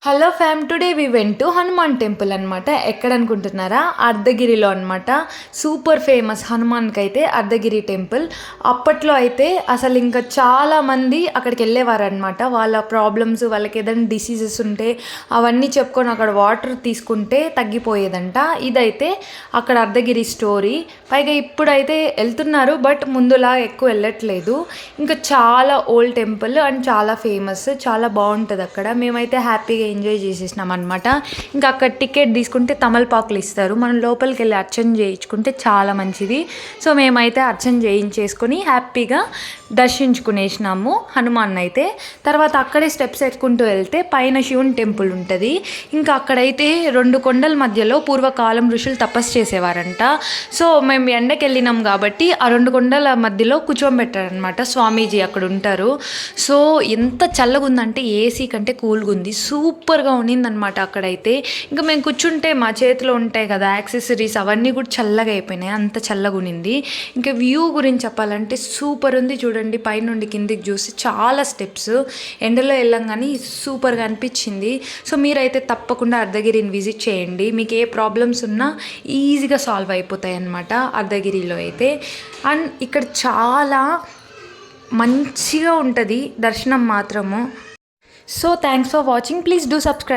Hello fam, today we went to Hanuman temple అనమాట. ఎక్కడ అనుకుంటున్నారా? అర్ధగిరిలో అనమాట. సూపర్ ఫేమస్ హనుమాన్కి అయితే అర్ధగిరి టెంపుల్. అప్పట్లో అయితే అసలు ఇంకా చాలామంది అక్కడికి వెళ్ళేవారనమాట. వాళ్ళ ప్రాబ్లమ్స్, వాళ్ళకి ఏదైనా డిసీజెస్ ఉంటే అవన్నీ చెప్పుకొని అక్కడ వాటర్ తీసుకుంటే తగ్గిపోయేదంట. ఇదైతే అక్కడ అర్ధగిరి స్టోరీ. పైగా ఇప్పుడైతే వెళ్తున్నారు, బట్ ముందులా ఎక్కువ వెళ్ళట్లేదు. ఇంకా చాలా ఓల్డ్ టెంపుల్ అండ్ చాలా ఫేమస్, చాలా బాగుంటుంది అక్కడ. మేమైతే హ్యాపీగా ఎంజాయ్ చేసేసినాం అనమాట. ఇంకా అక్కడ టికెట్ తీసుకుంటే తమలపాకులు ఇస్తారు, మనం లోపలికి వెళ్ళి అర్చన చేయించుకుంటే చాలా మంచిది. సో మేమైతే అర్చన చేయించేసుకొని హ్యాపీగా దర్శించుకునేసినాము హనుమాన్ అయితే. తర్వాత అక్కడే స్టెప్స్ ఎక్కుంటూ వెళ్తే పైన శివుని టెంపుల్ ఉంటుంది. ఇంకా అక్కడైతే 2 కొండల మధ్యలో పూర్వకాలం ఋషులు తపస్సు చేసేవారంట. సో మేము ఎండకి వెళ్ళినాం కాబట్టి ఆ 2 కొండల మధ్యలో కూర్చోబెట్టారనమాట. స్వామీజీ అక్కడ ఉంటారు. సో ఎంత చల్లగా ఉందంటే ఏసీ కంటే కూల్గా ఉంది, సూపర్గా ఉన్నిందనమాట అక్కడైతే. ఇంకా మేము కూర్చుంటే మా చేతిలో ఉంటాయి కదా యాక్సెసరీస్, అవన్నీ కూడా చల్లగా అయిపోయినాయి, అంత చల్లగా ఉన్నింది. ఇంకా వ్యూ గురించి చెప్పాలంటే సూపర్ ఉంది. చూడండి పైనుండి కిందికి చూసి చాలా స్టెప్స్, ఎండలో వెళ్ళంగానే సూపర్గా అనిపించింది. సో మీరైతే తప్పకుండా అర్ధగిరిని విజిట్ చేయండి. మీకు ఏ ప్రాబ్లమ్స్ ఉన్నా ఈజీగా సాల్వ్ అయిపోతాయి అన్నమాట అర్ధగిరిలో అయితే. అండ్ ఇక్కడ చాలా మంచిగా ఉంటుంది దర్శనం మాత్రము. So thanks for watching, please do subscribe.